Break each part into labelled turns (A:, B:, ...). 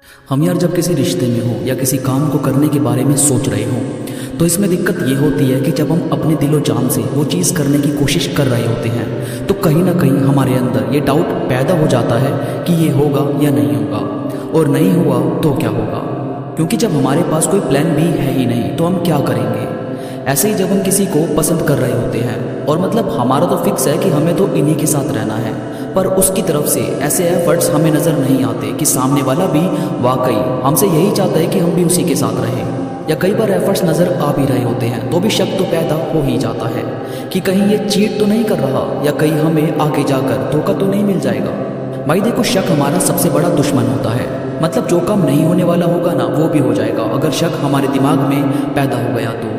A: हम यार जब किसी रिश्ते में हो या किसी काम को करने के बारे में सोच रहे हो तो इसमें दिक्कत ये होती है कि जब हम अपने दिलो जान से वो चीज़ करने की कोशिश कर रहे होते हैं तो कहीं ना कहीं हमारे अंदर ये डाउट पैदा हो जाता है कि ये होगा या नहीं होगा, और नहीं हुआ तो क्या होगा। क्योंकि जब हमारे पास कोई प्लान भी है ही नहीं तो हम क्या करेंगे। ऐसे ही जब हम किसी को पसंद कर रहे होते हैं और मतलब हमारा तो फिक्स है कि हमें तो इन्हीं के साथ रहना है, पर उसकी तरफ से ऐसे एफर्ट्स हमें नज़र नहीं आते कि सामने वाला भी वाकई हमसे यही चाहता है कि हम भी उसी के साथ रहें। या कई बार एफर्ट्स नज़र आ भी रहे होते हैं तो भी शक तो पैदा हो ही जाता है कि कहीं ये चीट तो नहीं कर रहा, या कहीं हमें आगे जाकर धोखा तो नहीं मिल जाएगा। भाई देखो, शक हमारा सबसे बड़ा दुश्मन होता है। मतलब जो काम नहीं होने वाला होगा ना वो भी हो जाएगा अगर शक हमारे दिमाग में पैदा हो गया तो।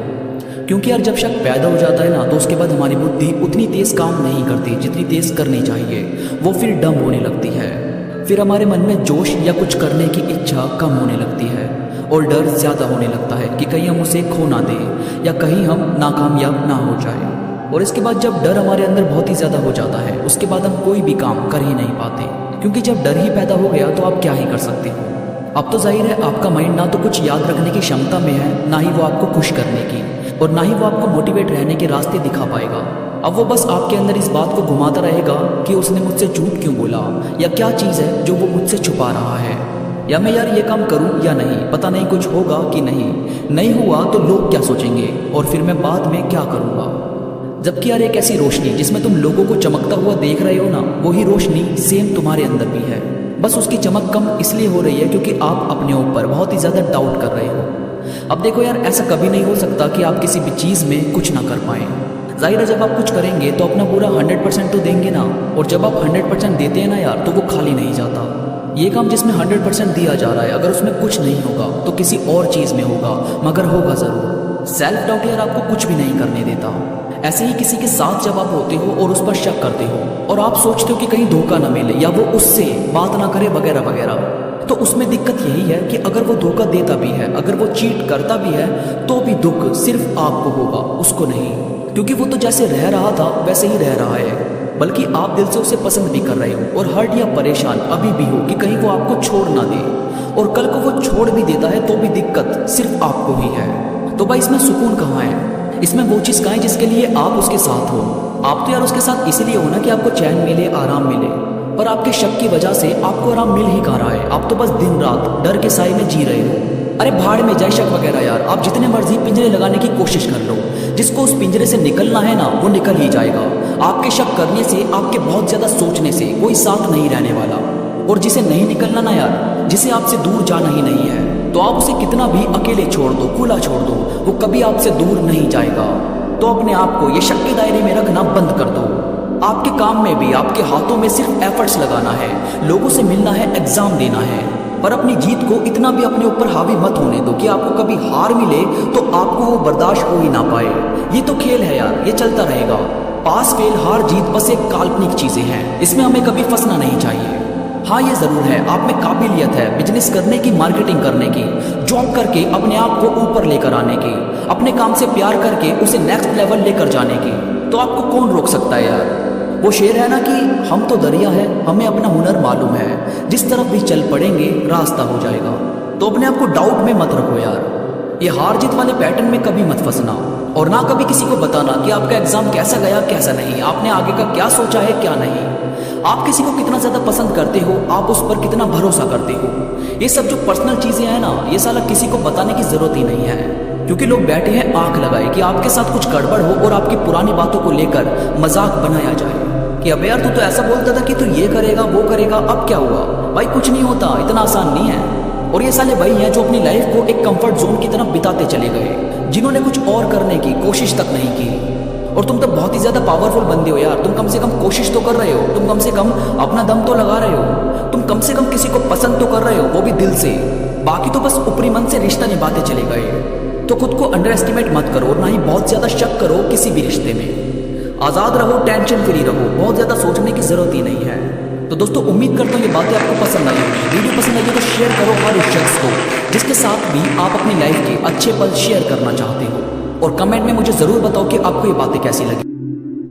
A: क्योंकि यार जब शक पैदा हो जाता है ना तो उसके बाद हमारी बुद्धि उतनी तेज़ काम नहीं करती जितनी तेज़ करनी चाहिए, वो फिर डम होने लगती है। फिर हमारे मन में जोश या कुछ करने की इच्छा कम होने लगती है और डर ज़्यादा होने लगता है कि कहीं हम उसे खो ना दें या कहीं हम नाकामयाब ना हो जाए। और इसके बाद जब डर हमारे अंदर बहुत ही ज़्यादा हो जाता है उसके बाद हम कोई भी काम कर ही नहीं पाते, क्योंकि जब डर ही पैदा हो गया तो आप क्या ही कर सकते हो। अब तो जाहिर है आपका माइंड ना तो कुछ याद रखने की क्षमता में है, ना ही वो आपको खुश करने की, और ना ही वो आपको मोटिवेट रहने के रास्ते दिखा पाएगा। अब वो बस आपके अंदर इस बात को घुमाता रहेगा कि उसने मुझसे झूठ क्यों बोला, या क्या चीज़ है जो वो मुझसे छुपा रहा है, या मैं यार ये काम करूं या नहीं, पता नहीं कुछ होगा कि नहीं हुआ तो लोग क्या सोचेंगे, और फिर मैं बाद में क्या करूंगा। जबकि यार एक ऐसी रोशनी जिसमें तुम लोगों को चमकता हुआ देख रहे हो ना, वही रोशनी सेम तुम्हारे अंदर भी है, बस उसकी चमक कम इसलिए हो रही है क्योंकि आप अपने ऊपर बहुत ही ज़्यादा डाउट कर रहे हो। अब देखो यार, ऐसा कभी नहीं हो सकता कि आप किसी भी चीज़ में कुछ ना कर पाएँ। जाहिर है जब आप कुछ करेंगे तो अपना पूरा 100% तो देंगे ना, और जब आप 100% देते हैं ना यार तो वो खाली नहीं जाता। ये काम जिसमें 100% दिया जा रहा है अगर उसमें कुछ नहीं होगा तो किसी और चीज़ में होगा, मगर होगा ज़रूर। सेल्फ डाउट यार आपको कुछ भी नहीं करने देता। ऐसे ही किसी के साथ जब आप होते हो और उस पर शक करते हो और आप सोचते हो कि कहीं धोखा ना मिले या वो उससे बात ना करे वगैरह वगैरह, तो उसमें दिक्कत यही है कि अगर वो धोखा देता भी है, अगर वो चीट करता भी है, तो भी दुख सिर्फ आपको होगा, उसको नहीं। क्योंकि वो तो जैसे रह रहा था वैसे ही रह रहा है, बल्कि आप दिल से उसे पसंद भी कर रहे हो और हर्ट या परेशान अभी भी हो कि कहीं वो आपको छोड़ ना दे, और कल को वो छोड़ भी देता है तो भी दिक्कत सिर्फ आपको ही है। तो भाई इसमें सुकून कहाँ है, इसमें वो चीज़ कहाँ है जिसके लिए आप उसके साथ हो। आप तो यार उसके साथ इसीलिए हो ना कि आपको चैन मिले, आराम मिले, पर आपके शक की वजह से आपको आराम मिल ही कहाँ रहा है। आप तो बस दिन रात डर के साए में जी रहे हो। अरे भाड़ में जाए शक वगैरह यार, आप जितने मर्जी पिंजरे लगाने की कोशिश कर लो, जिसको उस पिंजरे से निकलना है ना वो निकल ही जाएगा। आपके शक करने से, आपके बहुत ज़्यादा सोचने से कोई साथ नहीं रहने वाला, और जिसे नहीं निकलना ना यार, जिसे आपसे दूर जाना ही नहीं है, तो आप उसे कितना भी अकेले छोड़ दो, खुला छोड़ दो, वो कभी आपसे दूर नहीं जाएगा। तो अपने आप को ये शक के दायरे में रखना बंद कर दो। आपके काम में भी आपके हाथों में सिर्फ एफर्ट्स लगाना है, लोगों से मिलना है, एग्जाम देना है, पर अपनी जीत को इतना भी अपने ऊपर हावी मत होने दो कि आपको कभी हार मिले तो आपको वो बर्दाश्त हो ही ना पाए। ये तो खेल है यार, ये चलता रहेगा। पास फेल हार जीत बस एक काल्पनिक चीजें हैं, इसमें हमें कभी फंसना नहीं चाहिए। हाँ ये ज़रूर है, आप में काबिलियत है बिजनेस करने की, मार्केटिंग करने की, जॉब करके अपने आप को ऊपर लेकर आने की, अपने काम से प्यार करके उसे नेक्स्ट लेवल लेकर जाने की, तो आपको कौन रोक सकता है यार। वो शेर है ना कि हम तो दरिया है, हमें अपना हुनर मालूम है, जिस तरफ भी चल पड़ेंगे रास्ता हो जाएगा। तो अपने आप को डाउट में मत रखो यार, ये हार जीत वाले पैटर्न में कभी मत फंसना, और ना कभी किसी को बताना कि आपका एग्जाम कैसा गया कैसा नहीं, आपने आगे का क्या सोचा है क्या नहीं, आप किसी को कितना ज़्यादा पसंद करते हो, आप उस पर कितना भरोसा करते हो। ये सब जो पर्सनल चीज़ें हैं ना, ये साला किसी को बताने की ज़रूरत ही नहीं है, क्योंकि लोग बैठे हैं आंख लगाए कि आपके साथ कुछ गड़बड़ हो और आपकी पुरानी बातों को लेकर मजाक बनाया जाए कि अबे यार तू तो ऐसा बोलता था कि तू ये करेगा वो करेगा, अब क्या हुआ। भाई कुछ नहीं होता, इतना आसान नहीं है। और ये साले वही हैं जो अपनी लाइफ को एक कंफर्ट जोन की तरफ बिताते चले गए, जिन्होंने कुछ और करने की कोशिश तक नहीं की। और तुम तो बहुत ही ज़्यादा पावरफुल बंदे हो यार, तुम कम से कम कोशिश तो कर रहे हो, तुम कम से कम अपना दम तो लगा रहे हो, तुम कम से कम किसी को पसंद तो कर रहे हो, वो भी दिल से। बाकी तो बस ऊपरी मन से रिश्ता निभाते चले गए। तो खुद को अंडर एस्टिमेट मत करो, और ना ही बहुत ज़्यादा शक करो किसी भी रिश्ते में। आज़ाद रहो, टेंशन फ्री रहो, बहुत ज़्यादा सोचने की ज़रूरत ही नहीं है। तो दोस्तों उम्मीद करता हूँ ये बातें आपको पसंद आई होगी। वीडियो पसंद आई हो तो शेयर करो हर उस शख्स को जिसके साथ भी आप अपनी लाइफ के अच्छे पल शेयर करना चाहते हो, और कमेंट में मुझे ज़रूर बताओ कि आपको ये बातें कैसी लगी।